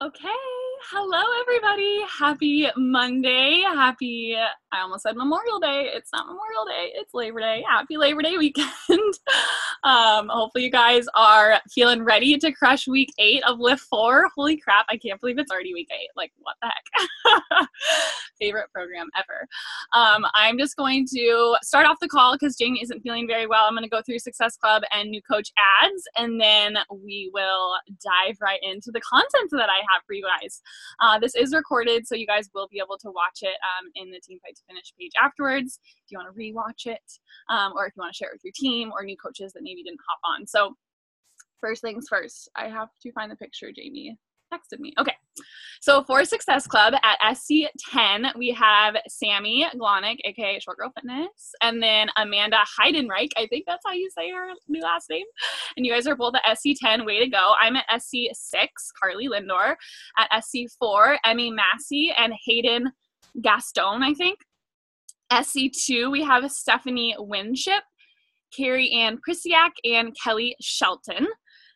Okay, hello everybody. Happy Monday. I almost said Memorial Day. It's not Memorial Day, it's Labor Day. Happy Labor Day weekend. Hopefully you guys are feeling ready to crush week 8 of Lift 4. Holy crap, I can't believe it's already week 8. Like, what the heck? Favorite program ever. I'm just going to start off the call because Jamie isn't feeling very well. I'm going to go through Success Club and new coach ads, and then we will dive right into the content that I have for you guys. This is recorded, so you guys will be able to watch it in the Team Fight to Finish page afterwards if you want to rewatch it, or if you want to share it with your team or new coaches that maybe didn't hop on. So first things first, I have to find the picture Jamie texted me. Okay. So for Success Club at SC10, we have Sammy Glonick, aka Short Girl Fitness, and then Amanda Heidenreich. I think that's how you say her new last name. And you guys are both at SC10. Way to go. I'm at SC6, Carly Lindor. At SC4, Emmy Massey and Hayden Gaston, I think. SC2, we have Stephanie Winship, Carrie Ann Prisiak, and Kelly Shelton.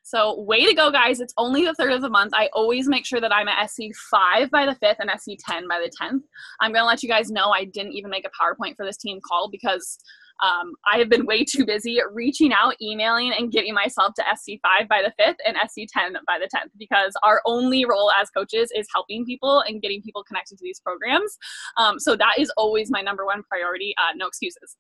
So way to go, guys. It's only the 3rd of the month. I always make sure that I'm at SC5 by the 5th and SC10 by the 10th. I'm going to let you guys know I didn't even make a PowerPoint for this team call because I have been way too busy reaching out, emailing, and getting myself to SC5 by the 5th and SC10 by the 10th because our only role as coaches is helping people and getting people connected to these programs. So that is always my number one priority. No excuses.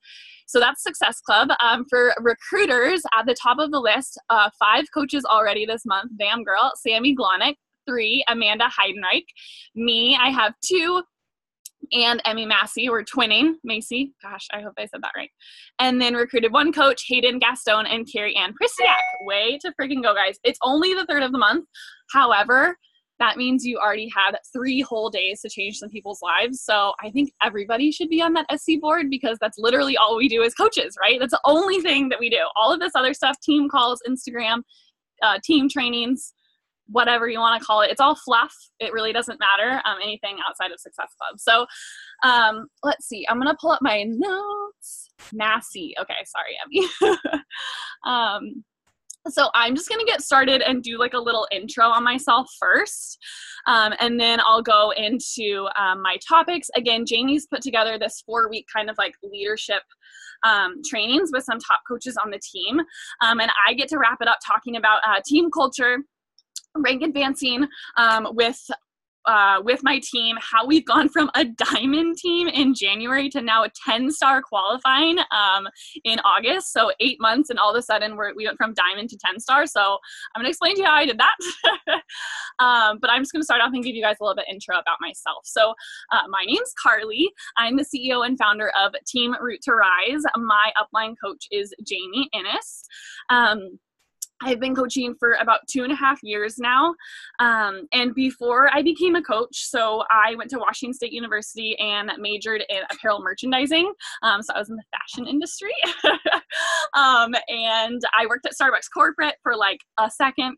So that's Success Club. For recruiters, at the top of the list, 5 coaches already this month. Bam girl, Sammy Glonick. 3, Amanda Heidenreich. Me, I have 2. And Emmy Massey, we're twinning. Macy, gosh, I hope I said that right. And then recruited 1 coach, Hayden Gaston and Carrie Ann Prisiak. Way to freaking go, guys. It's only the 3rd of the month. However, that means you already had 3 whole days to change some people's lives. So I think everybody should be on that SC board because that's literally all we do as coaches, right? That's the only thing that we do. All of this other stuff, team calls, Instagram, team trainings, whatever you want to call it, it's all fluff. It really doesn't matter, anything outside of Success Club. So let's see. I'm going to pull up my notes. Massey. Okay, sorry, Emmy. So I'm just going to get started and do like a little intro on myself first. And then I'll go into my topics. Again, Jamie's put together this 4-week kind of like leadership trainings with some top coaches on the team. And I get to wrap it up talking about team culture, rank advancing with my team, how we've gone from a diamond team in January to now a 10-star qualifying in August. So 8 months, and all of a sudden we went from diamond to 10-star. So I'm going to explain to you how I did that. But I'm just going to start off and give you guys a little bit intro about myself. So my name's Carly. I'm the CEO and founder of Team Root to Rise. My upline coach is Jamie Innes. I've been coaching for about 2.5 years now. And before I became a coach, so I went to Washington State University and majored in apparel merchandising. So I was in the fashion industry. And I worked at Starbucks corporate for like a second,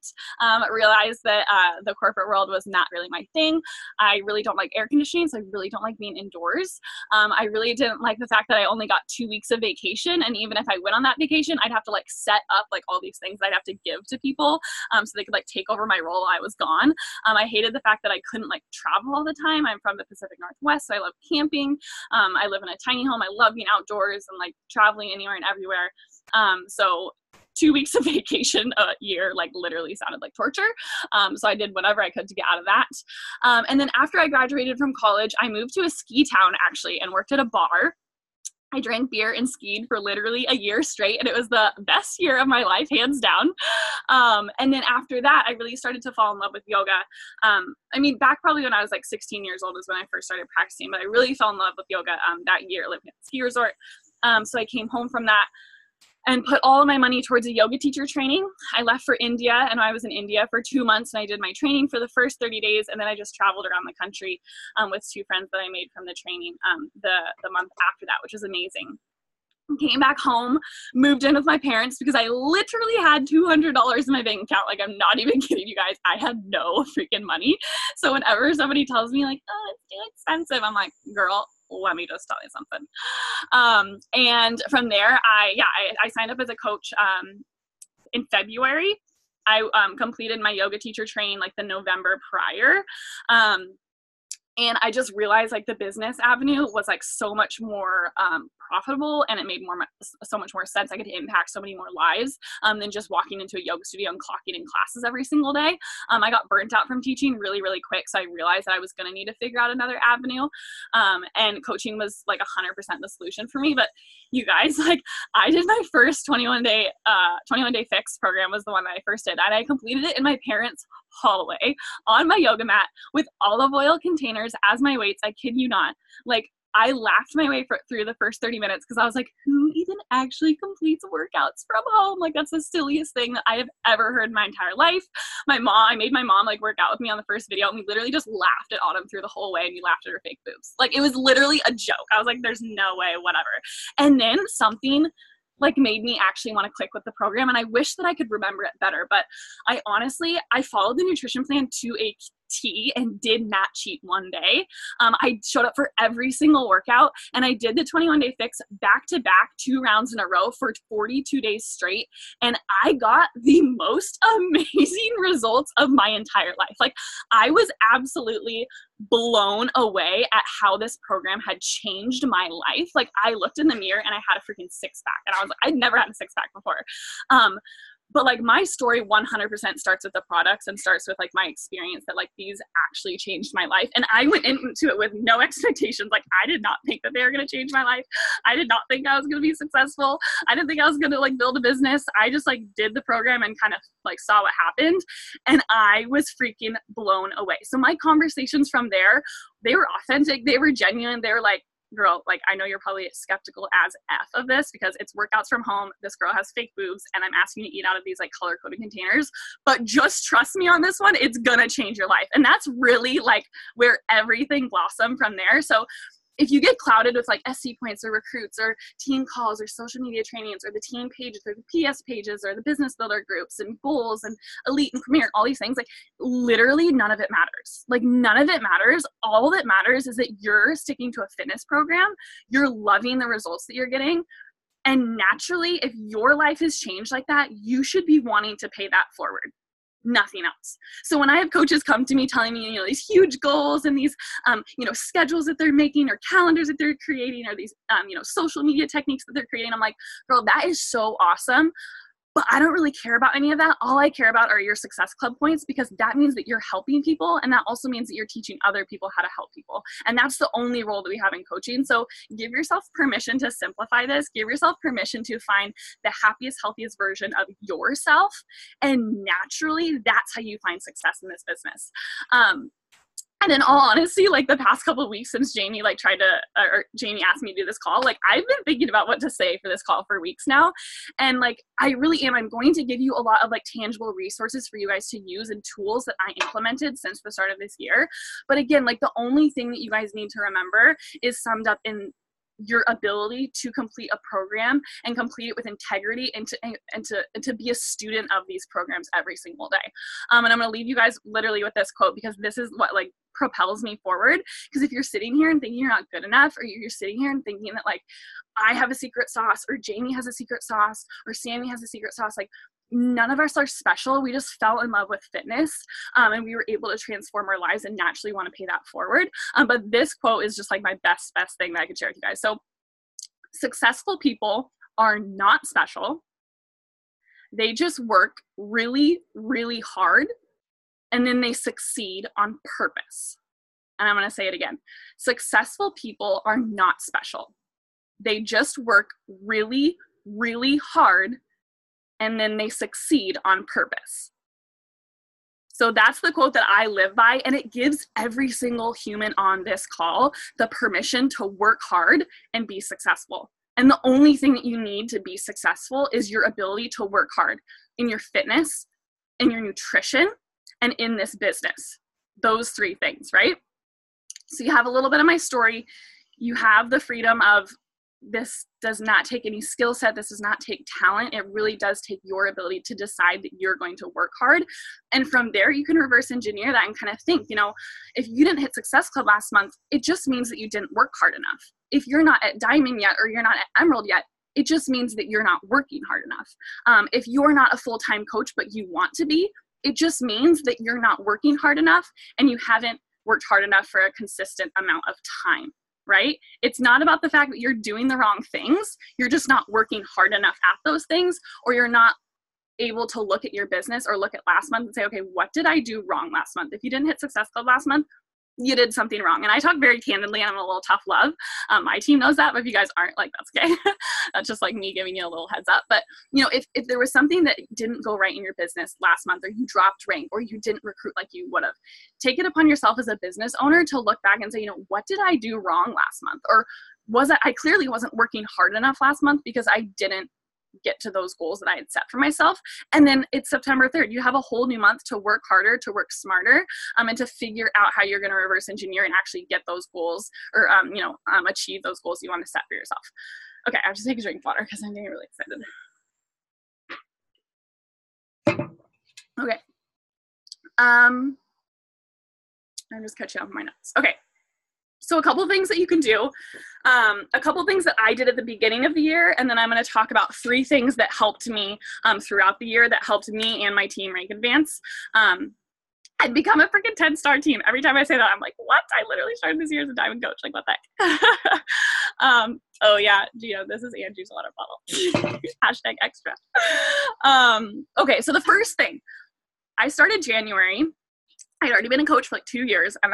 realized that the corporate world was not really my thing. I really don't like air conditioning, so I really don't like being indoors. I really didn't like the fact that I only got 2 weeks of vacation. And even if I went on that vacation, I'd have to like set up like all these things I'd have to give to people so they could like take over my role while I was gone. I hated the fact that I couldn't like travel all the time. I'm from the Pacific Northwest, so I love camping. I live in a tiny home. I love being outdoors and like traveling anywhere and everywhere. So 2 weeks of vacation a year like literally sounded like torture. So I did whatever I could to get out of that. And then after I graduated from college, I moved to a ski town actually and worked at a bar. I drank beer and skied for literally a year straight, and it was the best year of my life, hands down. And then after that, I really started to fall in love with yoga. I mean, back probably when I was like 16 years old is when I first started practicing, but I really fell in love with yoga that year living at the ski resort. So I came home from that and put all of my money towards a yoga teacher training. I left for India, and I was in India for 2 months, and I did my training for the first 30 days, and then I just traveled around the country with 2 friends that I made from the training the month after that, which was amazing. Came back home, moved in with my parents because I literally had $200 in my bank account. Like, I'm not even kidding you guys. I had no freaking money. So whenever somebody tells me like, oh, it's too expensive, I'm like, girl, let me just tell you something. And from there, I signed up as a coach in February. I completed my yoga teacher training like the November prior. And I just realized like the business avenue was like so much more profitable, and it made so much more sense. I could impact so many more lives than just walking into a yoga studio and clocking in classes every single day. I got burnt out from teaching really, really quick. So I realized that I was going to need to figure out another avenue. And coaching was like 100% the solution for me. But you guys, like I did my first 21 day fix program was the one that I first did. And I completed it in my parents' hallway on my yoga mat with olive oil containers as my weights. I kid you not. Like I laughed my way through the first 30 minutes because I was like, who even actually completes workouts from home? Like that's the silliest thing that I have ever heard in my entire life. I made my mom like work out with me on the first video, and we literally just laughed at Autumn through the whole way, and we laughed at her fake boobs. Like it was literally a joke. I was like, there's no way, whatever. And then something like made me actually want to click with the program. And I wish that I could remember it better, but I followed the nutrition plan to a T and did not cheat one day. I showed up for every single workout, and I did the 21 day fix back to back 2 rounds in a row for 42 days straight. And I got the most amazing results of my entire life. Like I was absolutely blown away at how this program had changed my life. Like I looked in the mirror and I had a freaking 6-pack, and I was like, I'd never had a 6-pack before. But like my story 100% starts with the products and starts with like my experience that like these actually changed my life. And I went into it with no expectations. Like I did not think that they were going to change my life. I did not think I was going to be successful. I didn't think I was going to like build a business. I just like did the program and kind of like saw what happened. And I was freaking blown away. So my conversations from there, they were authentic. They were genuine. They were like, girl, like I know you're probably skeptical as F of this because it's workouts from home. This girl has fake boobs and I'm asking you to eat out of these like color-coded containers, but just trust me on this one. It's gonna change your life. And that's really like where everything blossomed from there. So if you get clouded with like SC points or recruits or team calls or social media trainings or the team pages or the PS pages or the business builder groups and goals and elite and premier, all these things, like literally none of it matters. Like none of it matters. All that matters is that you're sticking to a fitness program. You're loving the results that you're getting. And naturally, if your life has changed like that, you should be wanting to pay that forward. Nothing else. So when I have coaches come to me telling me, you know, these huge goals and these, you know, schedules that they're making or calendars that they're creating or these, you know, social media techniques that they're creating, I'm like, girl, that is so awesome. But I don't really care about any of that. All I care about are your Success Club points, because that means that you're helping people. And that also means that you're teaching other people how to help people. And that's the only role that we have in coaching. So give yourself permission to simplify this. Give yourself permission to find the happiest, healthiest version of yourself. And naturally, that's how you find success in this business. And in all honesty, like the past couple of weeks since Jamie like Jamie asked me to do this call, like I've been thinking about what to say for this call for weeks now. And like, I really am. I'm going to give you a lot of like tangible resources for you guys to use and tools that I implemented since the start of this year. But again, like the only thing that you guys need to remember is summed up in your ability to complete a program and complete it with integrity and to be a student of these programs every single day. And I'm going to leave you guys literally with this quote, because this is what like propels me forward. Because if you're sitting here and thinking you're not good enough, or you're sitting here and thinking that like I have a secret sauce, or Jamie has a secret sauce, or Sammy has a secret sauce, like none of us are special. We just fell in love with fitness, and we were able to transform our lives and naturally want to pay that forward. But this quote is just like my best thing that I could share with you guys. So successful people are not special. They just work really, really hard, and then they succeed on purpose. And I'm going to say it again. Successful people are not special. They just work really, really hard, and then they succeed on purpose. So that's the quote that I live by, and it gives every single human on this call the permission to work hard and be successful. And the only thing that you need to be successful is your ability to work hard in your fitness, in your nutrition, and in this business. Those 3 things, right? So you have a little bit of my story. You have the freedom of, this does not take any skill set. This does not take talent. It really does take your ability to decide that you're going to work hard. And from there, you can reverse engineer that and kind of think, you know, if you didn't hit Success Club last month, it just means that you didn't work hard enough. If you're not at Diamond yet, or you're not at Emerald yet, It just means that you're not working hard enough. If you're not a full-time coach, but you want to be, it just means that you're not working hard enough and you haven't worked hard enough for a consistent amount of time, right? It's not about the fact that you're doing the wrong things. You're just not working hard enough at those things, or you're not able to look at your business or look at last month and say, okay, what did I do wrong last month? If you didn't hit Success Club last month, you did something wrong. And I talk very candidly, and I'm a little tough love. My team knows that, but if you guys aren't, like, that's okay. That's just like me giving you a little heads up. But, you know, if there was something that didn't go right in your business last month, or you dropped rank, or you didn't recruit like you would have, take it upon yourself as a business owner to look back and say, you know, what did I do wrong last month? Or I clearly wasn't working hard enough last month because I didn't get to those goals that I had set for myself. And then it's September 3rd. You have a whole new month to work harder, to work smarter, and to figure out how you're going to reverse engineer and actually get those goals, or, achieve those goals you want to set for yourself. Okay, I have to take a drink of water because I'm getting really excited. Okay. I'm just catching up on my notes. Okay. So a couple things that you can do, a couple things that I did at the beginning of the year, and then I'm going to talk about 3 things that helped me throughout the year, that helped me and my team rank advance. I'd become a freaking 10-star team. Every time I say that, I'm like, what? I literally started this year as a diamond coach. Like, what the heck? Oh yeah, Gio, this is Angie's water bottle. Hashtag extra. Okay, so the first thing, I started January. I'd already been a coach for like 2 years, and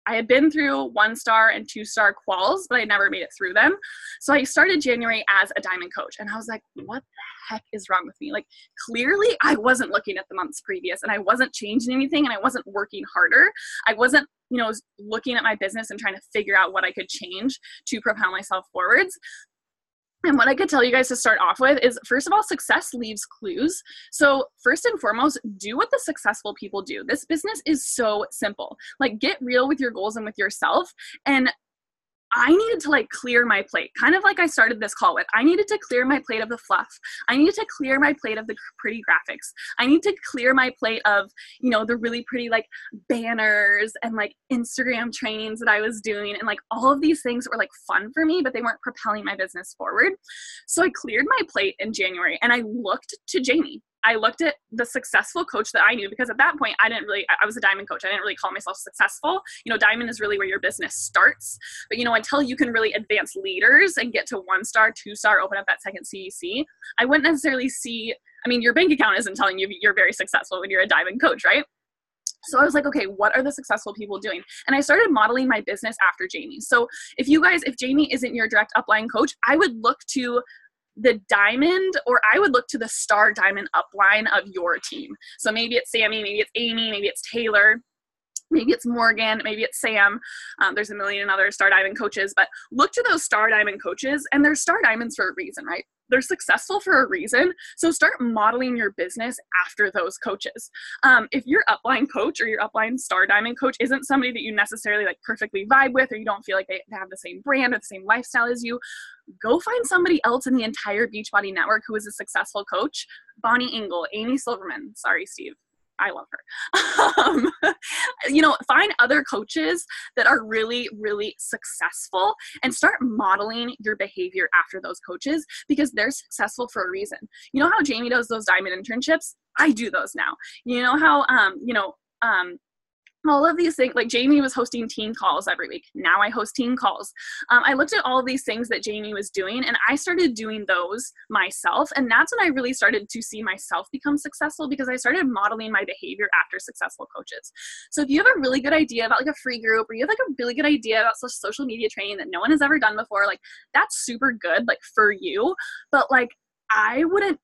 I had been through 1-star and 2-star quals, but I never made it through them. So I started January as a diamond coach, and I was like, what the heck is wrong with me? Like, clearly I wasn't looking at the months previous, and I wasn't changing anything, and I wasn't working harder. I wasn't, looking at my business and trying to figure out what I could change to propel myself forwards. And what I could tell you guys to start off with is, first of all, success leaves clues. So first and foremost, do what the successful people do. This business is so simple. Like, get real with your goals and with yourself. And I needed to clear my plate, kind of like I started this call with. I needed to clear my plate of the fluff. I needed to clear my plate of the pretty graphics. I need to clear my plate of, the really pretty banners and Instagram trainings that I was doing. And all of these things were fun for me, but they weren't propelling my business forward. So I cleared my plate in January, and I looked to Jamie. I looked at the successful coach that I knew, because at that point I was a diamond coach. I didn't really call myself successful. Diamond is really where your business starts. But until you can really advance leaders and get to 1-star, 2-star, open up that second CEC, I wouldn't necessarily see, your bank account isn't telling you you're very successful when you're a diamond coach, right? So I was like, okay, what are the successful people doing? And I started modeling my business after Jamie. So if Jamie isn't your direct upline coach, I would look to the diamond, or I would look to the star diamond upline of your team. So maybe it's Sammy, maybe it's Amy, maybe it's Taylor, maybe it's Morgan, maybe it's Sam. There's a million other star diamond coaches, but look to those star diamond coaches, and they're star diamonds for a reason, right? They're successful for a reason. So start modeling your business after those coaches. If your upline coach or your upline star diamond coach isn't somebody that you necessarily perfectly vibe with, or you don't feel like they have the same brand or the same lifestyle as you, go find somebody else in the entire Beachbody network who is a successful coach. Bonnie Engel, Amy Silverman. Sorry, Steve. I love her. Find other coaches that are really, really successful, and start modeling your behavior after those coaches, because they're successful for a reason. You know how Jamie does those diamond internships? I do those now. You know how, all of these things, Jamie was hosting team calls every week. Now I host team calls. I looked at all of these things that Jamie was doing, and I started doing those myself. And that's when I really started to see myself become successful, because I started modeling my behavior after successful coaches. So if you have a really good idea about a free group, or you have a really good idea about social media training that no one has ever done before, that's super good, for you. But I wouldn't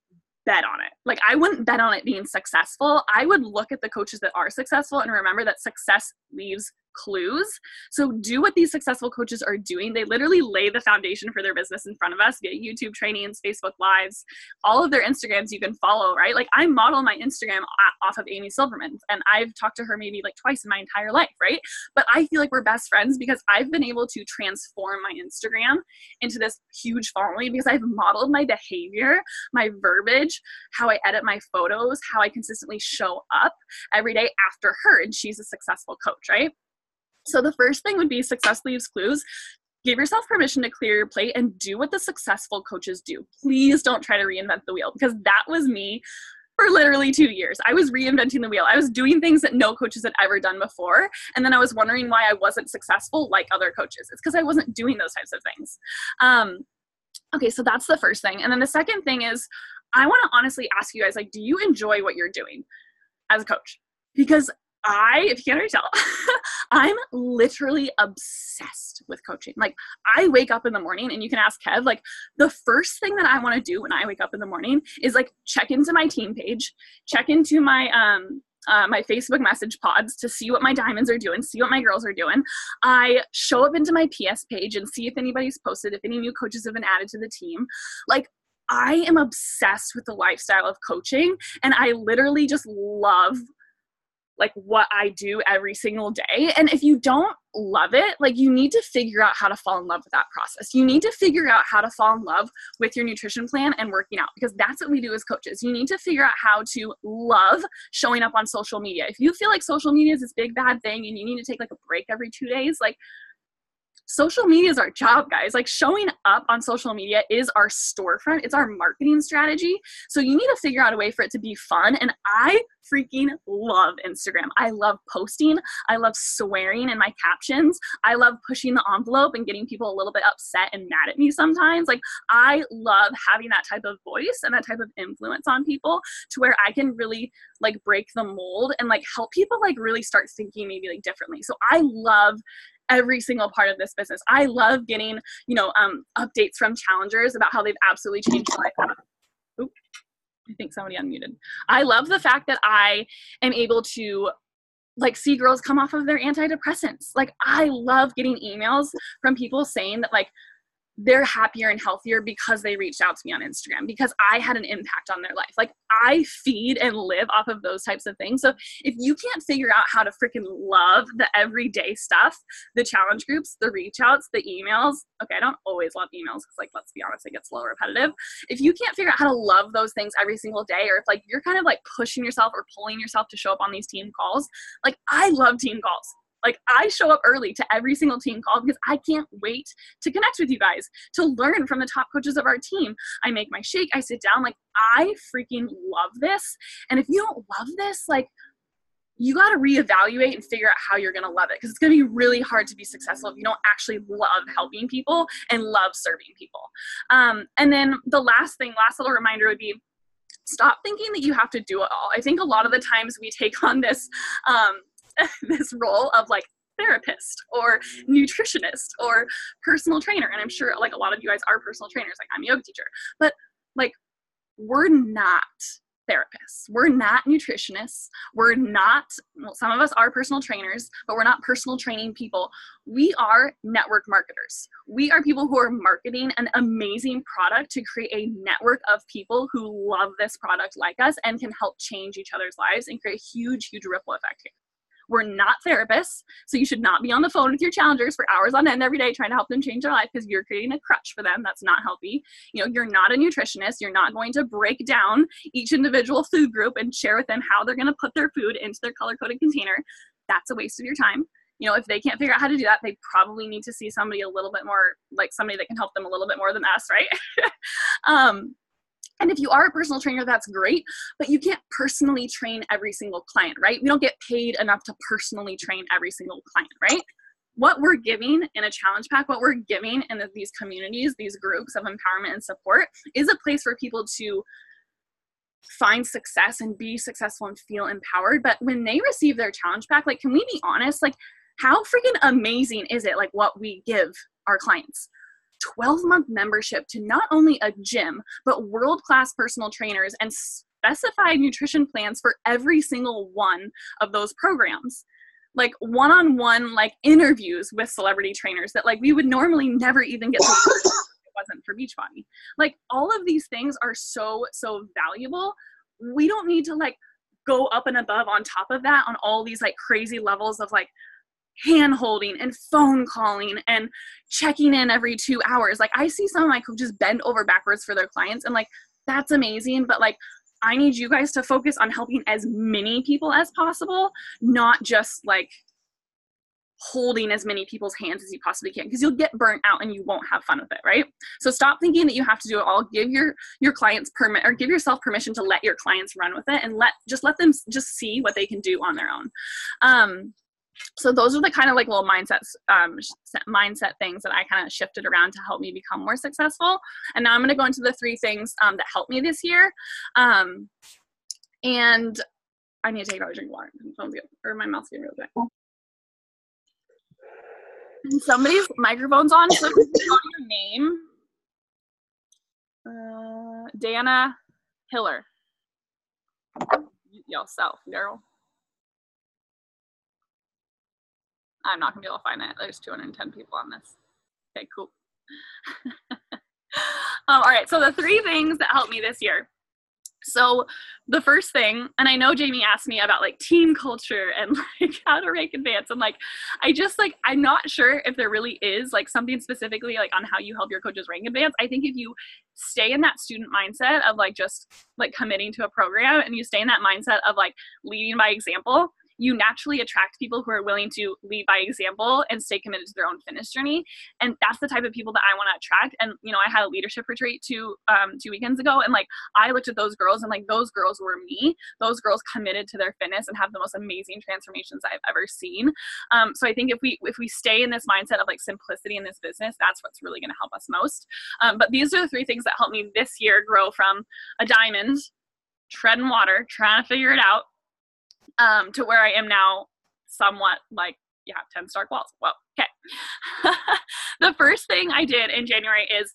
bet on it. I wouldn't bet on it being successful. I would look at the coaches that are successful and remember that success leaves clues. So do what these successful coaches are doing. They literally lay the foundation for their business in front of us via YouTube trainings, Facebook Lives, all of their Instagrams you can follow, right? I model my Instagram off of Amy Silverman, and I've talked to her maybe twice in my entire life, right? But I feel like we're best friends because I've been able to transform my Instagram into this huge following, because I've modeled my behavior, my verbiage, how I edit my photos, how I consistently show up every day after her, and she's a successful coach, right? So the first thing would be success leaves clues. give yourself permission to clear your plate and do what the successful coaches do. Please don't try to reinvent the wheel, because that was me for literally 2 years. I was reinventing the wheel. I was doing things that no coaches had ever done before. And then I was wondering why I wasn't successful like other coaches. It's because I wasn't doing those types of things. Okay, so that's the first thing. And then the second thing is, I want to honestly ask you guys, like, do you enjoy what you're doing as a coach? Because if you can't already tell, I'm literally obsessed with coaching. Like, I wake up in the morning, and you can ask Kev, like, the first thing that I want to do when I wake up in the morning is like check into my team page, check into my my Facebook message pods to see what my diamonds are doing, see what my girls are doing. I show up into my PS page and see if anybody's posted, if any new coaches have been added to the team. Like, I am obsessed with the lifestyle of coaching, and I literally just love like what I do every single day. And if you don't love it, like, you need to figure out how to fall in love with that process. You need to figure out how to fall in love with your nutrition plan and working out, because that's what we do as coaches. You need to figure out how to love showing up on social media. If you feel like social media is this big bad thing and you need to take like a break every 2 days, like, social media is our job, guys. Like, showing up on social media is our storefront. It's our marketing strategy. So you need to figure out a way for it to be fun. And I freaking love Instagram. I love posting. I love swearing in my captions. I love pushing the envelope and getting people a little bit upset and mad at me sometimes. Like, I love having that type of voice and that type of influence on people to where I can really like break the mold and like help people like really start thinking maybe like differently. So I love every single part of this business. I love getting, updates from challengers about how they've absolutely changed their life. Oop, I think somebody unmuted. I love the fact that I am able to like see girls come off of their antidepressants. Like, I love getting emails from people saying that like they're happier and healthier because they reached out to me on Instagram, because I had an impact on their life. Like, I feed and live off of those types of things. So if you can't figure out how to freaking love the everyday stuff, the challenge groups, the reach outs, the emails, okay, I don't always love emails because, like, let's be honest, it gets a little repetitive. If you can't figure out how to love those things every single day, or if like you're kind of like pushing yourself or pulling yourself to show up on these team calls, like, I love team calls. Like, I show up early to every single team call because I can't wait to connect with you guys, to learn from the top coaches of our team. I make my shake, I sit down, like, I freaking love this. And if you don't love this, like, you got to reevaluate and figure out how you're going to love it, because it's going to be really hard to be successful if you don't actually love helping people and love serving people. And then the last little reminder would be, stop thinking that you have to do it all. I think a lot of the times we take on this, this role of like therapist or nutritionist or personal trainer. And I'm sure like a lot of you guys are personal trainers. Like, I'm a yoga teacher, but like, we're not therapists. We're not nutritionists. We're not, well, some of us are personal trainers, but we're not personal training people. We are network marketers. We are people who are marketing an amazing product to create a network of people who love this product like us and can help change each other's lives and create a huge, huge ripple effect here. We're not therapists, so you should not be on the phone with your challengers for hours on end every day trying to help them change their life, because you're creating a crutch for them. That's not healthy. You're not a nutritionist. You're not going to break down each individual food group and share with them how they're going to put their food into their color-coded container. That's a waste of your time. If they can't figure out how to do that, they probably need to see somebody a little bit more, like somebody that can help them a little bit more than us, right? And if you are a personal trainer, that's great, but you can't personally train every single client, right? We don't get paid enough to personally train every single client, right? What we're giving in a challenge pack, what we're giving in these communities, these groups of empowerment and support, is a place for people to find success and be successful and feel empowered. But when they receive their challenge pack, like, can we be honest? Like, how freaking amazing is it, like, what we give our clients? 12-month membership to not only a gym, but world-class personal trainers and specified nutrition plans for every single one of those programs. Like, one-on-one, like, interviews with celebrity trainers that, like, we would normally never even get to if it wasn't for Beachbody. Like, all of these things are so, so valuable. We don't need to, like, go up and above on top of that on all these, like, crazy levels of, like, hand holding and phone calling and checking in every 2 hours. Like, I see some of my coaches bend over backwards for their clients, and like, that's amazing. But like, I need you guys to focus on helping as many people as possible, not just like holding as many people's hands as you possibly can, because you'll get burnt out and you won't have fun with it, right? So stop thinking that you have to do it all. Give your clients give yourself permission to let your clients run with it, and let them just see what they can do on their own. So those are the kind of like little mindset things that I kind of shifted around to help me become more successful. And now I'm going to go into the 3 things that helped me this year. And I need to take a drink of water. My phone's good, or my mouth's getting really dry. And somebody's microphone's on, so if you call your name, Dana Hiller. Yourself, girl. I'm not gonna be able to find it. There's 210 people on this. Okay, cool. All right, so the 3 things that helped me this year. So the first thing, and I know Jamie asked me about like team culture and like how to rank advance. And like, I'm not sure if there really is like something specifically like on how you help your coaches rank advance. I think if you stay in that student mindset of like just like committing to a program, and you stay in that mindset of like leading by example, you naturally attract people who are willing to lead by example and stay committed to their own fitness journey. And that's the type of people that I want to attract. And, you know, I had a leadership retreat 2 weekends ago, and like, I looked at those girls, and like, those girls were me. Those girls committed to their fitness and have the most amazing transformations I've ever seen. So I think if we stay in this mindset of like simplicity in this business, that's what's really going to help us most. But these are the 3 things that helped me this year grow from a diamond, treading water, trying to figure it out, to where I am now, somewhat like, 10 Stark walls. Whoa, okay. The first thing I did in January is,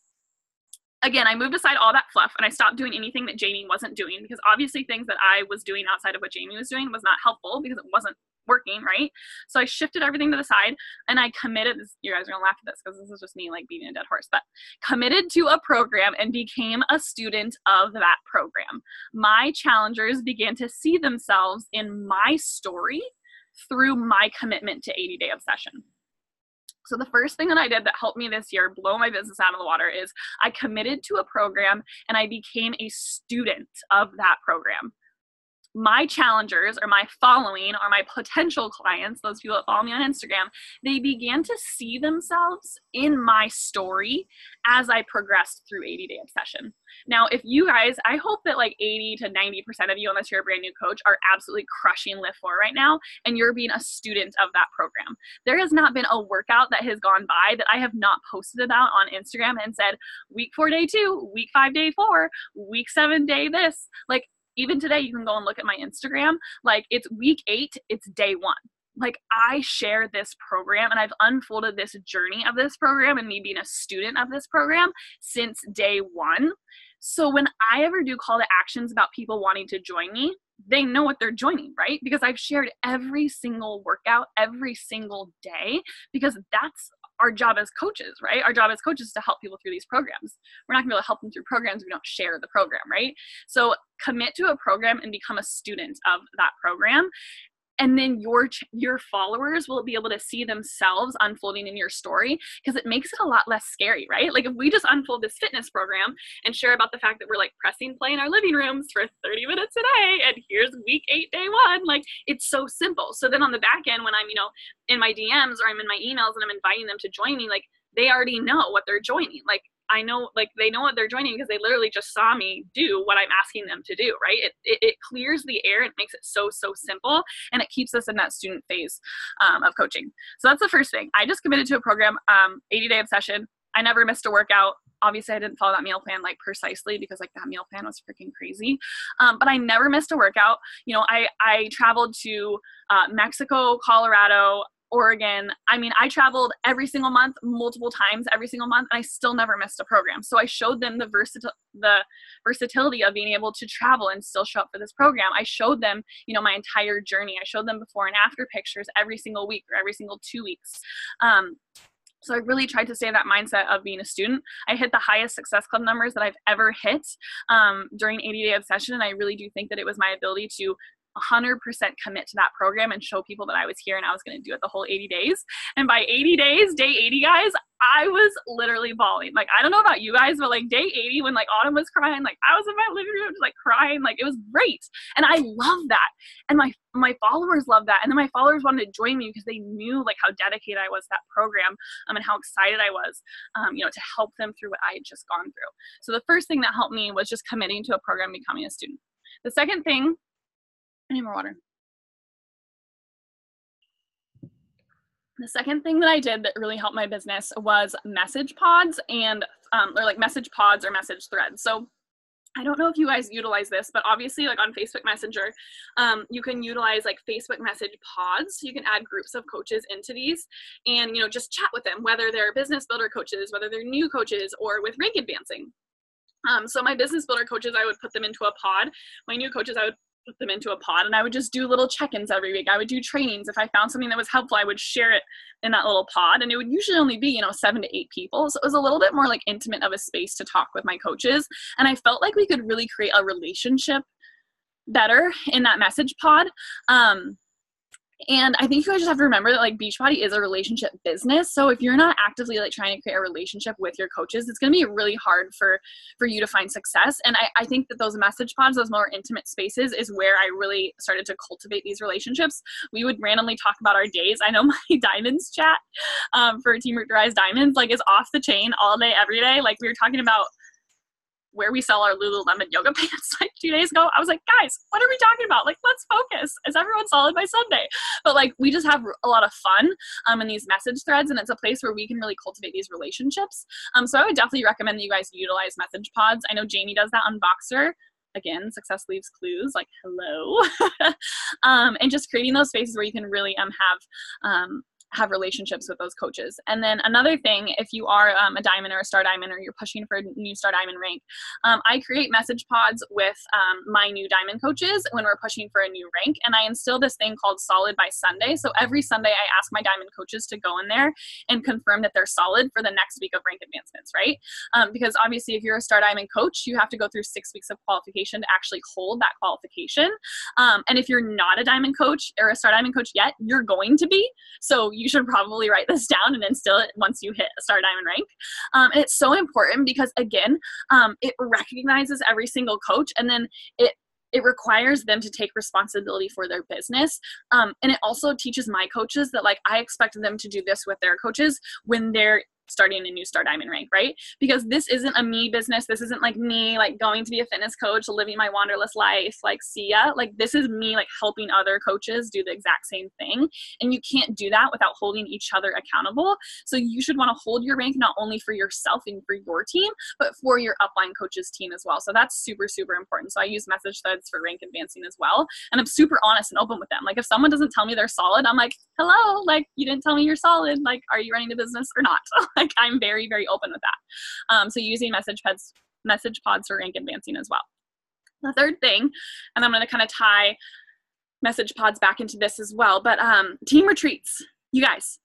again, I moved aside all that fluff, and I stopped doing anything that Jamie wasn't doing, because obviously things that I was doing outside of what Jamie was doing was not helpful, because it wasn't working, right? So I shifted everything to the side, and I committed, you guys are gonna laugh at this because this is just me like beating a dead horse, but committed to a program and became a student of that program. My challengers began to see themselves in my story through my commitment to 80-day obsession. So the first thing that I did that helped me this year blow my business out of the water is I committed to a program, and I became a student of that program. My challengers, or my following, or my potential clients, those people that follow me on Instagram, they began to see themselves in my story as I progressed through 80-day obsession. Now, if you guys, I hope that like 80 to 90% of you, unless you're a brand new coach, are absolutely crushing Lift 4 right now, and you're being a student of that program. There has not been a workout that has gone by that I have not posted about on Instagram and said, week 4, day 2, week 5, day 4, week 7, day this. Like, even today, you can go and look at my Instagram. Like, it's week 8, it's day 1. Like, I share this program, and I've unfolded this journey of this program and me being a student of this program since day 1. So when I ever do call to actions about people wanting to join me, they know what they're joining, right? Because I've shared every single workout every single day, because that's our job as coaches, right? Our job as coaches is to help people through these programs. We're not gonna be able to help them through programs if we don't share the program, right? So commit to a program and become a student of that program. And then your followers will be able to see themselves unfolding in your story, because it makes it a lot less scary, right? Like, if we just unfold this fitness program and share about the fact that we're like pressing play in our living rooms for 30 minutes a day, and here's week 8, day 1, like, it's so simple. So then on the back end, when I'm, you know, in my DMs or I'm in my emails and I'm inviting them to join me, like, they already know what they're joining. Like, I know, like, they know what they're joining because they literally just saw me do what I'm asking them to do, right? It clears the air. It makes it so simple, and it keeps us in that student phase of coaching. So that's the first thing. I just committed to a program, 80-day obsession. I never missed a workout. Obviously, I didn't follow that meal plan like precisely, because like that meal plan was freaking crazy. But I never missed a workout. You know, I traveled to Mexico, Colorado, Oregon. I mean, I traveled every single month, multiple times every single month, and I still never missed a program. So I showed them the versatility of being able to travel and still show up for this program. I showed them, you know, my entire journey. I showed them before and after pictures every single week or every single 2 weeks. So I really tried to stay in that mindset of being a student. I hit the highest Success Club numbers that I've ever hit during 80-day obsession, and I really do think that it was my ability to 100% commit to that program and show people that I was here and I was going to do it the whole 80 days. And by 80 days, day 80, guys, I was literally bawling. Like, I don't know about you guys, but like day 80, when like Autumn was crying, like I was in my living room just like crying, like it was great. And I love that. And my followers love that. And then my followers wanted to join me because they knew like how dedicated I was to that program, and how excited I was, to help them through what I had just gone through. So the first thing that helped me was just committing to a program, becoming a student. The second thing, I need more water. The second thing that I did that really helped my business was message pods and or like message pods or message threads. So I don't know if you guys utilize this, but obviously like on Facebook Messenger, you can utilize like Facebook message pods. You can add groups of coaches into these and, just chat with them, whether they're business builder coaches, whether they're new coaches, or with rank advancing. So my business builder coaches, I would put them into a pod. My new coaches, I would put them into a pod, and I would just do little check-ins every week. I would do trainings. If I found something that was helpful, I would share it in that little pod, and it would usually only be 7 to 8 people. So it was a little bit more like intimate of a space to talk with my coaches, and I felt like we could really create a relationship better in that message pod. And I think you guys just have to remember that like Beachbody is a relationship business. So if you're not actively like trying to create a relationship with your coaches, it's going to be really hard for you to find success. And I think that those message pods, those more intimate spaces, is where I really started to cultivate these relationships. We would randomly talk about our days. I know my diamonds chat for Team Root to Rise Diamonds like is off the chain all day, every day. Like we were talking about where we sell our Lululemon yoga pants like 2 days ago. I was like, guys, what are we talking about? Like, let's focus. Is everyone solid by Sunday? But like, we just have a lot of fun in these message threads, and it's a place where we can really cultivate these relationships. So I would definitely recommend that you guys utilize message pods. I know Jamie does that on Voxer. Again, success leaves clues, like hello. And just creating those spaces where you can really have relationships with those coaches. And then another thing, if you are a diamond or a star diamond, or you're pushing for a new star diamond rank, I create message pods with my new diamond coaches when we're pushing for a new rank. And I instill this thing called Solid by Sunday. So every Sunday I ask my diamond coaches to go in there and confirm that they're solid for the next week of rank advancements, right? Because obviously if you're a star diamond coach, you have to go through 6 weeks of qualification to actually hold that qualification. And if you're not a diamond coach or a star diamond coach yet, you're going to be. So you should probably write this down and instill it once you hit a star diamond rank. And it's so important because, again, it recognizes every single coach, and then it requires them to take responsibility for their business. And it also teaches my coaches that like I expect them to do this with their coaches when they're starting a new star diamond rank, right? Because this isn't a me business. This isn't like me like going to be a fitness coach, living my wanderlust life, like see ya. Like this is me like helping other coaches do the exact same thing. And you can't do that without holding each other accountable. So you should want to hold your rank not only for yourself and for your team, but for your upline coaches team as well. So that's super, super important. So I use message threads for rank advancing as well. And I'm super honest and open with them. Like if someone doesn't tell me they're solid, I'm like, hello, like you didn't tell me you're solid. Like, are you running the business or not? Like I'm very, very open with that. So using message pods for rank advancing as well. The third thing, and I'm going to kind of tie message pods back into this as well, but team retreats. You guys,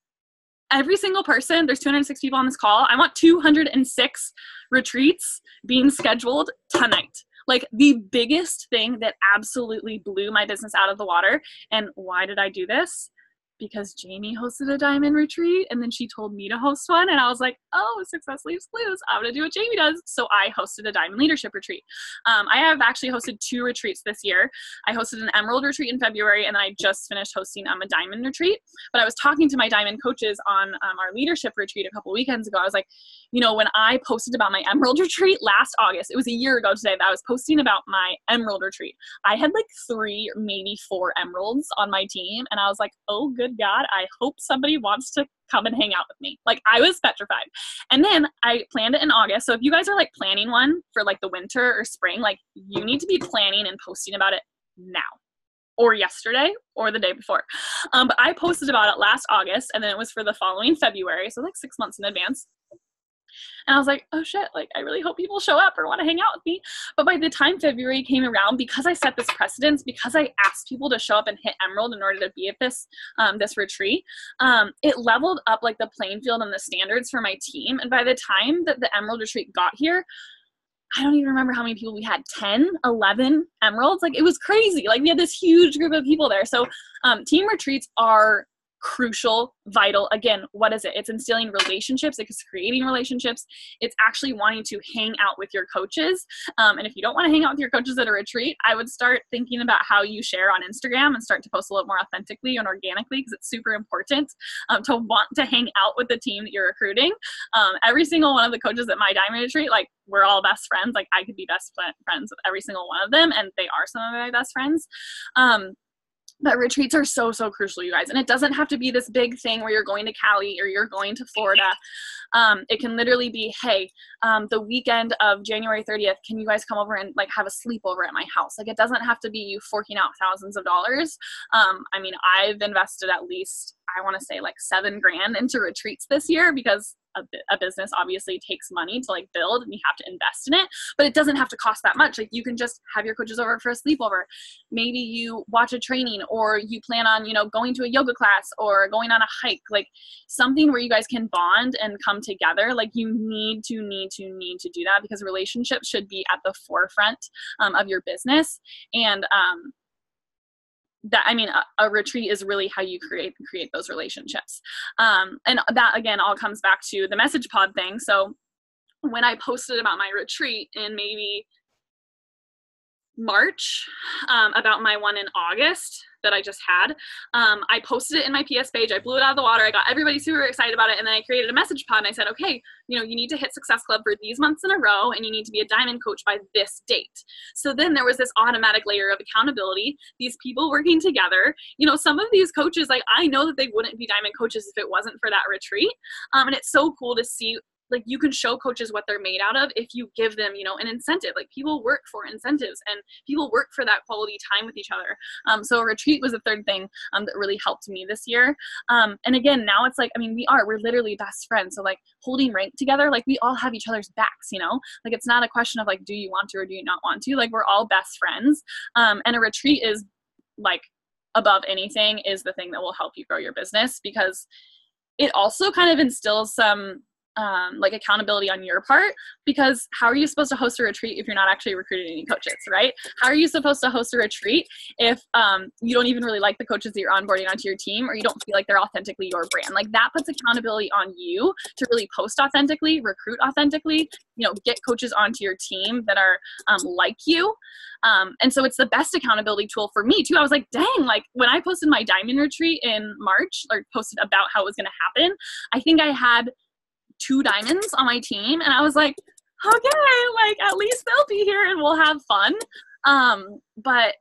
every single person, there's 206 people on this call. I want 206 retreats being scheduled tonight. Like the biggest thing that absolutely blew my business out of the water. And why did I do this? Because Jamie hosted a diamond retreat and then she told me to host one. And I was like, oh, success leaves clues. I'm going to do what Jamie does. So I hosted a diamond leadership retreat. I have actually hosted 2 retreats this year. I hosted an emerald retreat in February, and then I just finished hosting a diamond retreat. But I was talking to my diamond coaches on our leadership retreat a couple weekends ago. I was like, when I posted about my emerald retreat last August, it was a year ago today that I was posting about my emerald retreat. I had like 3 or maybe 4 emeralds on my team. And I was like, oh, good God, I hope somebody wants to come and hang out with me. Like I was petrified. And then I planned it in August. So if you guys are like planning one for like the winter or spring, like you need to be planning and posting about it now or yesterday or the day before. But I posted about it last August, and then it was for the following February. So like 6 months in advance. And I was like, oh shit, like I really hope people show up or want to hang out with me. But by the time February came around, because I set this precedence, because I asked people to show up and hit emerald in order to be at this retreat, it leveled up like the playing field and the standards for my team. And by the time that the emerald retreat got here, I don't even remember how many people we had, 10, 11 emeralds. Like, it was crazy. Like, we had this huge group of people there. So team retreats are crucial, vital. Again, what is it? It's instilling relationships. It's creating relationships. It's actually wanting to hang out with your coaches. And if you don't want to hang out with your coaches at a retreat, I would start thinking about how you share on Instagram and start to post a little more authentically and organically, because it's super important to want to hang out with the team that you're recruiting. Every single one of the coaches at my diamond retreat, like, we're all best friends. Like, I could be best friends with every single one of them, and they are some of my best friends. But retreats are so, so crucial, you guys. And it doesn't have to be this big thing where you're going to Cali or you're going to Florida. It can literally be, hey, the weekend of January 30th, can you guys come over and like have a sleepover at my house? Like, it doesn't have to be you forking out thousands of dollars. I mean, I've invested at least, I want to say like $7,000 into retreats this year, because a business obviously takes money to like build, and you have to invest in it, but it doesn't have to cost that much. Like, you can just have your coaches over for a sleepover. Maybe you watch a training, or you plan on, you know, going to a yoga class or going on a hike, like something where you guys can bond and come together. Like, you need to do that, because relationships should be at the forefront of your business. And that, I mean, a retreat is really how you create those relationships. And that, again, all comes back to the message pod thing. So when I posted about my retreat in maybe March, about my one in August that I just had, I posted it in my PS page. I blew it out of the water. I got everybody super excited about it. And then I created a message pod, and I said, okay, you know, you need to hit Success Club for these months in a row, and you need to be a diamond coach by this date. So then there was this automatic layer of accountability, these people working together. You know, some of these coaches, like, I know that they wouldn't be diamond coaches if it wasn't for that retreat. And it's so cool to see, like, you can show coaches what they're made out of if you give them, you know, an incentive. Like, people work for incentives, and people work for that quality time with each other. So a retreat was the third thing that really helped me this year. And again, now it's like, I mean, we're literally best friends. So like, holding rank together, like, we all have each other's backs, you know, like, it's not a question of like, do you want to or do you not want to? Like, we're all best friends. And a retreat is like, above anything, is the thing that will help you grow your business, because it also kind of instills some like accountability on your part, because how are you supposed to host a retreat if you're not actually recruiting any coaches, right? How are you supposed to host a retreat if you don't even really like the coaches that you're onboarding onto your team, or you don't feel like they're authentically your brand? Like, that puts accountability on you to really post authentically, recruit authentically, you know, get coaches onto your team that are like you. And so it's the best accountability tool for me too. I was like, dang, like, when I posted my diamond retreat in March, or posted about how it was going to happen, I think I had 2 diamonds on my team, and I was like, okay, like, at least they'll be here and we'll have fun. But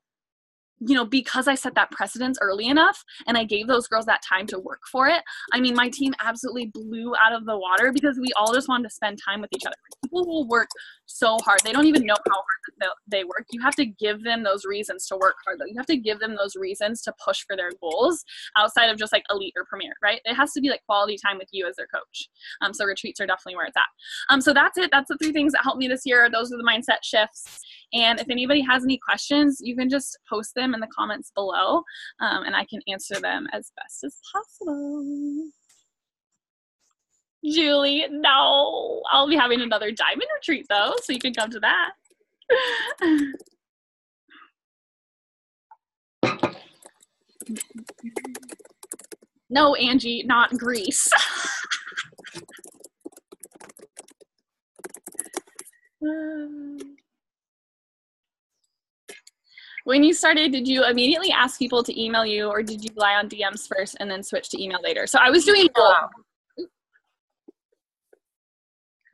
you know, because I set that precedence early enough, and I gave those girls that time to work for it, I mean, my team absolutely blew out of the water, because we all just wanted to spend time with each other. People will work so hard. They don't even know how hard they work. You have to give them those reasons to work hard, though. You have to give them those reasons to push for their goals outside of just like elite or premier, right? It has to be like quality time with you as their coach. So retreats are definitely where it's at. So that's it. That's the 3 things that helped me this year. Those are the mindset shifts. And if anybody has any questions, you can just post them in the comments below, and I can answer them as best as possible. Julie, no, I'll be having another diamond retreat though, so you can come to that. No, Angie, not Greece. When you started, did you immediately ask people to email you, or did you rely on DMs first and then switch to email later? So I was doing both.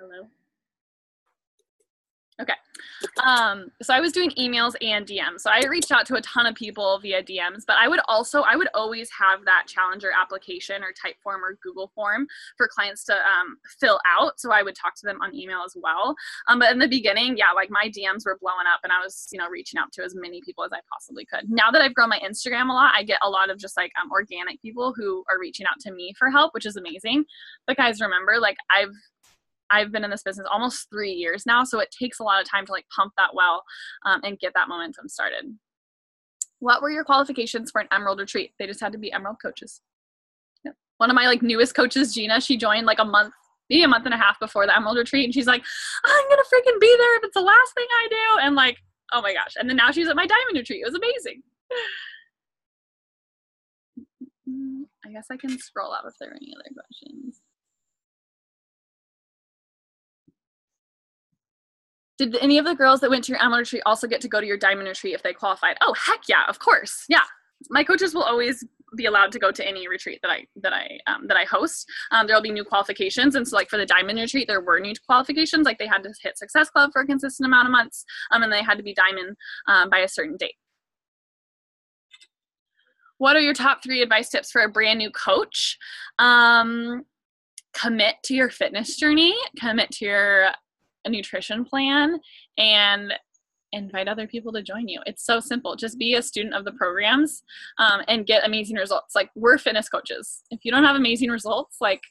Hello? Okay. So I was doing emails and DMs. So I reached out to a ton of people via DMs, but I would always have that Challenger application or Typeform or Google form for clients to fill out. So I would talk to them on email as well. But in the beginning, yeah, like, my DMs were blowing up, and I was, you know, reaching out to as many people as I possibly could. Now that I've grown my Instagram a lot, I get a lot of just like organic people who are reaching out to me for help, which is amazing. But guys, remember, like, I've been in this business almost 3 years now, so it takes a lot of time to like pump that well and get that momentum started. What were your qualifications for an Emerald retreat? They just had to be Emerald coaches. Yep. One of my like newest coaches, Gina, she joined like a month maybe a month and a half before the Emerald Retreat. And she's like, I'm going to freaking be there if it's the last thing I do. And like, oh my gosh. And then now she's at my Diamond Retreat. It was amazing. I guess I can scroll up if there are any other questions. Did any of the girls that went to your Emerald Retreat also get to go to your Diamond Retreat if they qualified? Oh, heck yeah, of course. Yeah. My coaches will always be allowed to go to any retreat that I host. There'll be new qualifications. And so like for the Diamond Retreat, there were new qualifications. Like they had to hit Success Club for a consistent amount of months. And they had to be Diamond by a certain date. What are your top 3 advice tips for a brand new coach? Commit to your fitness journey, commit to your nutrition plan, and invite other people to join you. It's so simple. Just be a student of the programs and get amazing results. Like, we're fitness coaches. If you don't have amazing results, like,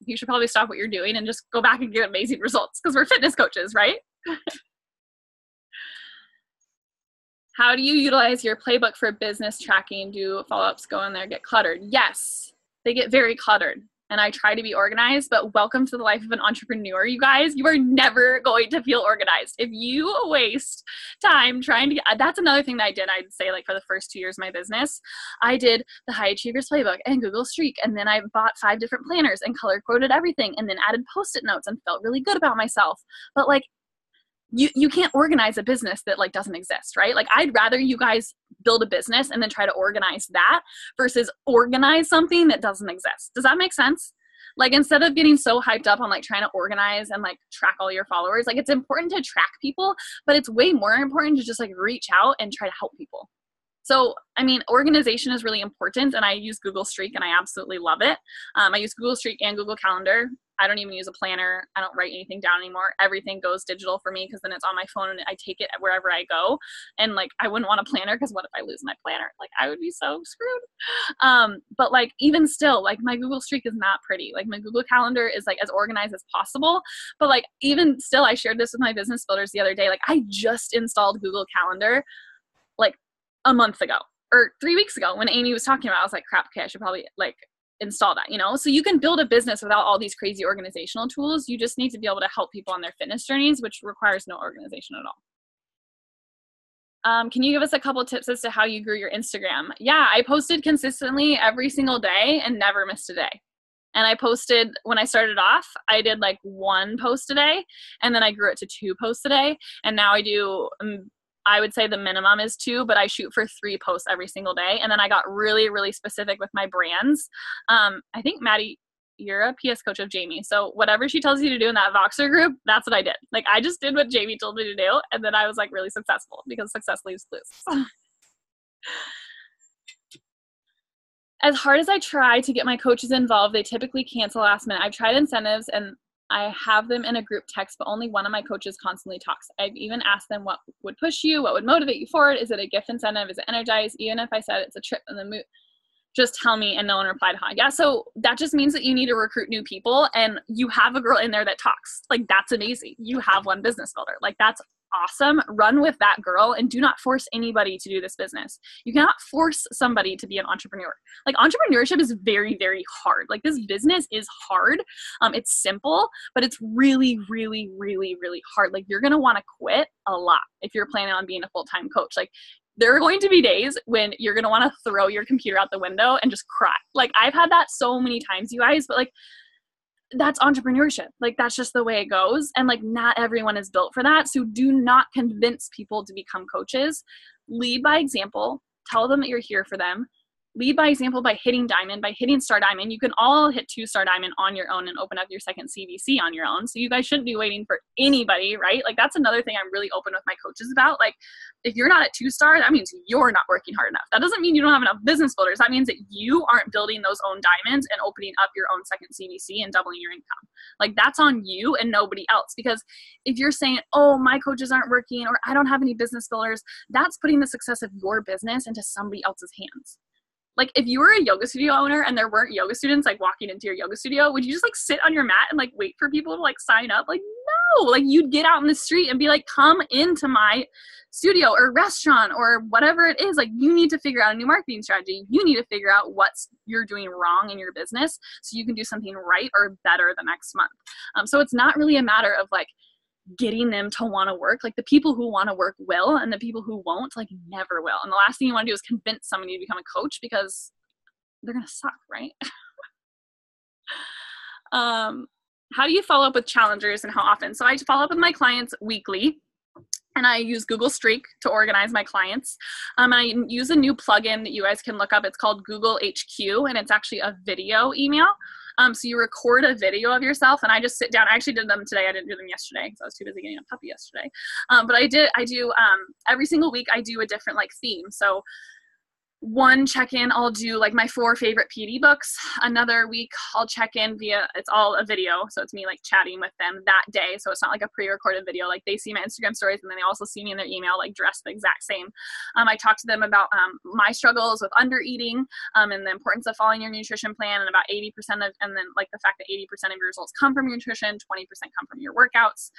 you should probably stop what you're doing and just go back and get amazing results, because we're fitness coaches, right? How do you utilize your playbook for business tracking? Do follow-ups go in there get cluttered? Yes, they get very cluttered. And I try to be organized, but welcome to the life of an entrepreneur, you guys. You are never going to feel organized. If you waste time trying to that's another thing that I did. I'd say, like, for the first 2 years of my business, I did the High Achievers Playbook and Google Streak. And then I bought 5 different planners and color coded everything, and then added Post-it notes and felt really good about myself. But like, you can't organize a business that like doesn't exist, right? Like, I'd rather you guys build a business and then try to organize that versus organize something that doesn't exist. Does that make sense? Like, instead of getting so hyped up on like trying to organize and like track all your followers, like, it's important to track people, but it's way more important to just like reach out and try to help people. So, I mean, organization is really important, and I use Google Streak and I absolutely love it. I use Google Streak and Google Calendar. I don't even use a planner. I don't write anything down anymore. Everything goes digital for me, because then it's on my phone and I take it wherever I go. And like, I wouldn't want a planner, because what if I lose my planner? Like, I would be so screwed. But like, even still, like, my Google Streak is not pretty. Like, my Google Calendar is like as organized as possible. But like, even still, I shared this with my business builders the other day. Like, I just installed Google Calendar like a month ago or 3 weeks ago when Amy was talking about it. I was like, crap, okay, I should probably like install that, you know? So you can build a business without all these crazy organizational tools. You just need to be able to help people on their fitness journeys, which requires no organization at all. Can you give us a couple tips as to how you grew your Instagram? Yeah, I posted consistently every single day and never missed a day. And I posted, when I started off, I did like 1 post a day, and then I grew it to 2 posts a day. And now I do, I would say the minimum is 2, but I shoot for 3 posts every single day. And then I got really, really specific with my brands. I think, Maddie, you're a PS coach of Jamie. So whatever she tells you to do in that Voxer group, that's what I did. Like, I just did what Jamie told me to do. And then I was like really successful, because success leaves clues. As hard as I try to get my coaches involved, they typically cancel last minute. I've tried incentives and I have them in a group text, but only one of my coaches constantly talks. I've even asked them what would push you, what would motivate you forward. Is it a gift incentive? Is it energize? Even if I said it's a trip in the mood, just tell me. And no one replied, huh? Yeah. So that just means that you need to recruit new people, and you have a girl in there that talks. Like, that's amazing. You have one business builder. Like, that's awesome. Run with that girl, and do not force anybody to do this business. You cannot force somebody to be an entrepreneur. Like, entrepreneurship is very, very hard. Like, this business is hard. It's simple, but it's really, really, really, really hard. Like, you're going to want to quit a lot if you're planning on being a full-time coach. Like, there are going to be days when you're going to want to throw your computer out the window and just cry. Like, I've had that so many times, you guys, but like, that's entrepreneurship. Like, that's just the way it goes. And like, not everyone is built for that. So do not convince people to become coaches. Lead by example. Tell them that you're here for them. Lead by example by hitting diamond, by hitting star diamond. You can all hit 2 star diamond on your own and open up your second CVC on your own. So you guys shouldn't be waiting for anybody, right? Like, that's another thing I'm really open with my coaches about. Like, if you're not at 2 star, that means you're not working hard enough. That doesn't mean you don't have enough business builders. That means that you aren't building those own diamonds and opening up your own second CVC and doubling your income. Like, that's on you and nobody else. Because if you're saying, oh, my coaches aren't working, or I don't have any business builders, that's putting the success of your business into somebody else's hands. Like, if you were a yoga studio owner and there weren't yoga students like walking into your yoga studio, would you just like sit on your mat and like wait for people to like sign up? Like, no, like you'd get out in the street and be like, come into my studio or restaurant or whatever it is. Like you need to figure out a new marketing strategy. You need to figure out what's you're doing wrong in your business so you can do something right or better the next month. So it's not really a matter of like getting them to want to work. Like the people who want to work will, and the people who won't, like never will. And the last thing you want to do is convince somebody to become a coach because they're going to suck, right? How do you follow up with challengers and how often? So I follow up with my clients weekly, and I use Google Streak to organize my clients. And I use a new plugin that you guys can look up. It's called Google HQ, and it's actually a video email. So you record a video of yourself, and I just sit down. I actually did them today. I didn't do them yesterday because I was too busy getting a puppy yesterday. But I do every single week I do a different like theme. So one check-in, I'll do like my 4 favorite PD books. Another week, I'll check in via, it's all a video. So it's me like chatting with them that day. So it's not like a pre-recorded video. Like they see my Instagram stories and then they also see me in their email, like dressed the exact same. I talk to them about my struggles with undereating and the importance of following your nutrition plan, and about 80% of, and then like the fact that 80% of your results come from your nutrition, 20% come from your workouts.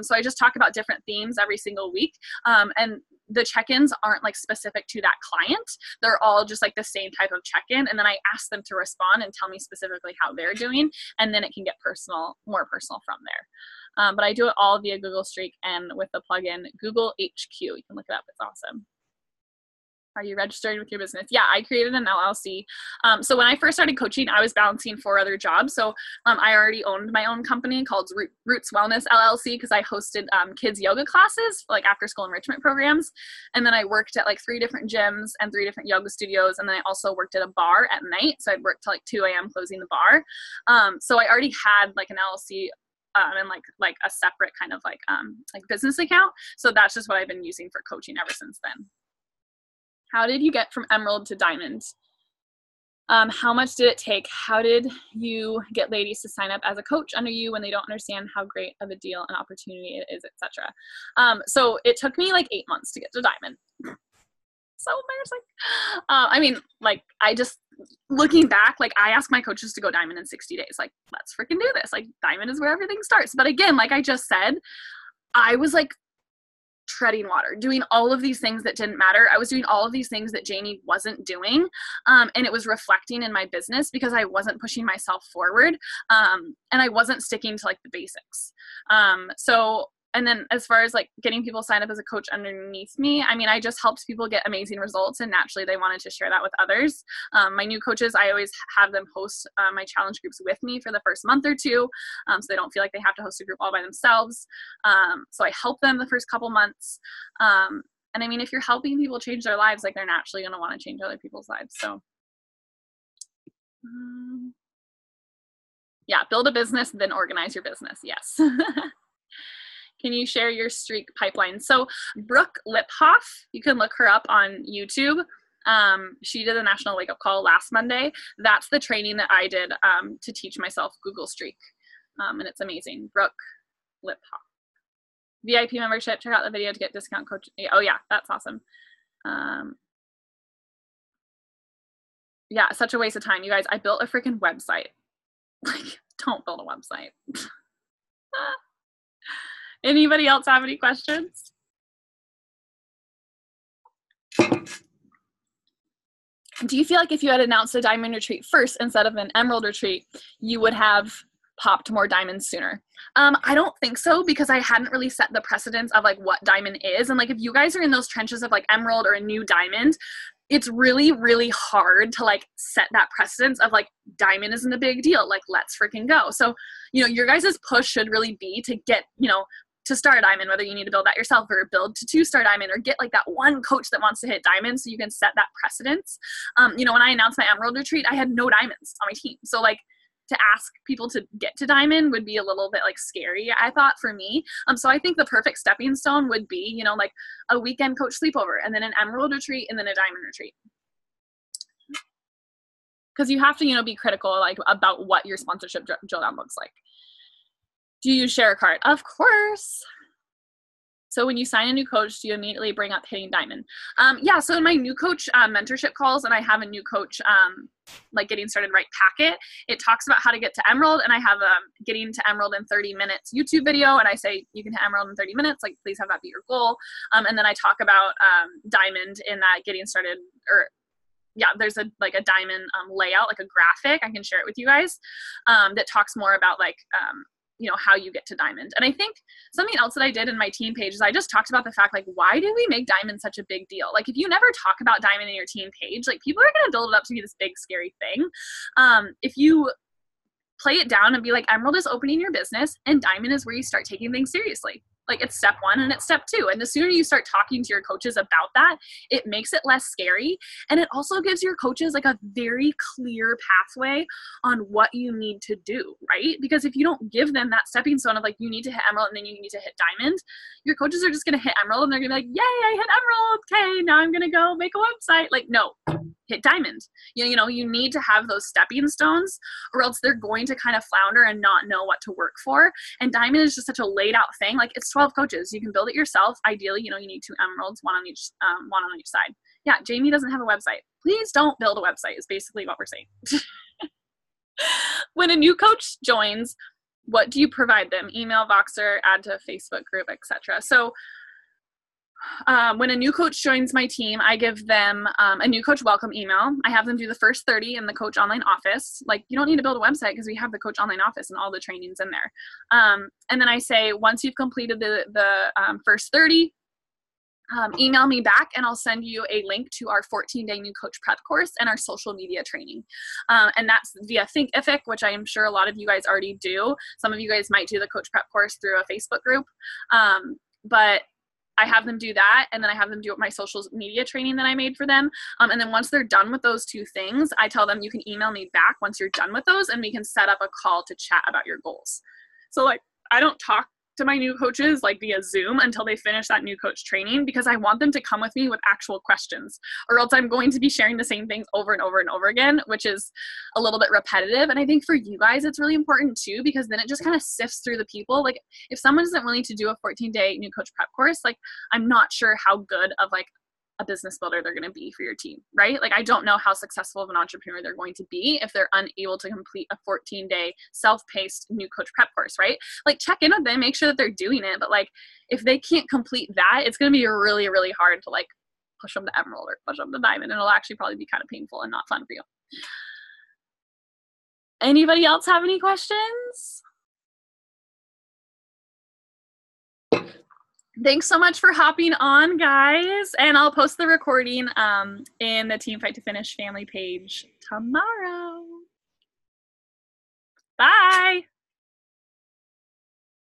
So I just talk about different themes every single week. And the check-ins aren't like specific to that client. They're all just like the same type of check-in. And then I ask them to respond and tell me specifically how they're doing. And then it can get personal, more personal from there. But I do it all via Google Streak and with the plugin Google HQ. You can look it up. It's awesome. Are you registered with your business? Yeah, I created an LLC. So when I first started coaching, I was balancing 4 other jobs. So I already owned my own company called Roots Wellness LLC because I hosted kids yoga classes for like after school enrichment programs. And then I worked at like 3 different gyms and 3 different yoga studios. And then I also worked at a bar at night. So I'd work till like 2 a.m. closing the bar. So I already had like an LLC and like a separate kind of like business account. So that's just what I've been using for coaching ever since then. How did you get from emerald to diamond? How much did it take? How did you get ladies to sign up as a coach under you when they don't understand how great of a deal and opportunity it is, etc.? So it took me like 8 months to get to diamond. So embarrassing. I mean, like I just, looking back, like I asked my coaches to go diamond in 60 days. Like, let's freaking do this. Like diamond is where everything starts. But again, like I just said, I was like treading water, doing all of these things that didn't matter. I was doing all of these things that Janie wasn't doing. And it was reflecting in my business because I wasn't pushing myself forward. And I wasn't sticking to like the basics. And then as far as like getting people signed up as a coach underneath me, I mean, I just helped people get amazing results, and naturally they wanted to share that with others. My new coaches, I always have them host my challenge groups with me for the first month or 2. So they don't feel like they have to host a group all by themselves. So I help them the first couple months. And I mean, if you're helping people change their lives, like they're naturally going to want to change other people's lives. So yeah, build a business, then organize your business. Yes. Can you share your streak pipeline? So Brooke Liphoff, you can look her up on YouTube. She did a national wake up call last Monday. That's the training that I did to teach myself Google Streak. And it's amazing. Brooke Liphoff. VIP membership, check out the video to get discount coach. Oh yeah, that's awesome. Yeah, such a waste of time. You guys, I built a freaking website. Like, don't build a website. Anybody else have any questions? Do you feel like if you had announced a diamond retreat first instead of an emerald retreat, you would have popped more diamonds sooner? I don't think so, because I hadn't really set the precedence of like what diamond is. And like, if you guys are in those trenches of like emerald or a new diamond, it's really, really hard to like set that precedence of like diamond isn't a big deal. Like, let's freaking go. So, you know, your guys' push should really be to get, you know, to start a diamond, whether you need to build that yourself or build to 2-star diamond, or get like that one coach that wants to hit diamond so you can set that precedence. You know, when I announced my emerald retreat, I had no diamonds on my team. So like, to ask people to get to diamond would be a little bit like scary, I thought, for me. So I think the perfect stepping stone would be, you know, like a weekend coach sleepover and then an emerald retreat and then a diamond retreat. Because you have to, you know, be critical like about what your sponsorship drill down looks like. Do you share a card? Of course. So when you sign a new coach, do you immediately bring up hitting diamond? Yeah, so in my new coach mentorship calls, and I have a new coach like getting started right packet. It talks about how to get to Emerald, and I have getting to Emerald in 30 minutes YouTube video, and I say you can hit Emerald in 30 minutes, like please have that be your goal. And then I talk about Diamond in that getting started, or yeah, there's a diamond layout, like a graphic. I can share it with you guys that talks more about like you know, how you get to Diamond. And I think something else that I did in my team page is I just talked about the fact, like, why do we make Diamond such a big deal? Like, if you never talk about Diamond in your team page, like, people are going to build it up to be this big, scary thing. If you play it down and be like, Emerald is opening your business and Diamond is where you start taking things seriously. Like, it's step 1 and it's step 2. And the sooner you start talking to your coaches about that, it makes it less scary. And it also gives your coaches like a very clear pathway on what you need to do, right? Because if you don't give them that stepping stone of like, you need to hit Emerald and then you need to hit Diamond, your coaches are just going to hit Emerald and they're going to be like, yay, I hit Emerald. Okay, now I'm going to go make a website. Like, no, hit Diamond. You know, you need to have those stepping stones or else they're going to kind of flounder and not know what to work for. And Diamond is just such a laid out thing. Like, it's 12 coaches. You can build it yourself. Ideally, you know, you need 2 emeralds, one on each side. Yeah, Jamie doesn't have a website. Please don't build a website is basically what we're saying. When a new coach joins, what do you provide them? Email, Voxer, add to a Facebook group, etc. So when a new coach joins my team, I give them a new coach welcome email. I have them do the first 30 in the Coach Online Office. Like, you don't need to build a website because we have the Coach Online Office and all the trainings in there. And then I say, once you've completed the first 30, email me back and I'll send you a link to our 14-day new coach prep course and our social media training. And that's via Thinkific, which I am sure a lot of you guys already do. Some of you guys might do the coach prep course through a Facebook group. But I have them do that, and then I have them do my social media training that I made for them. And then once they're done with those 2 things, I tell them you can email me back once you're done with those, and we can set up a call to chat about your goals. So, like, I don't talk to my new coaches like via Zoom until they finish that new coach training because I want them to come with me with actual questions, or else I'm going to be sharing the same things over and over and over again, which is a little bit repetitive. And I think for you guys, it's really important too, because then it just kind of sifts through the people. Like, if someone isn't willing to do a 14-day new coach prep course, like, I'm not sure how good of like a business builder they're going to be for your team, right? Like, I don't know how successful of an entrepreneur they're going to be if they're unable to complete a 14-day self-paced new coach prep course, right? Like, check in with them, make sure that they're doing it. But like, if they can't complete that, it's going to be really, really hard to like push them to Emerald or push them to Diamond. And it'll actually probably be kind of painful and not fun for you. Anybody else have any questions? Thanks so much for hopping on, guys. And I'll post the recording in the Team Fight to Finish family page tomorrow.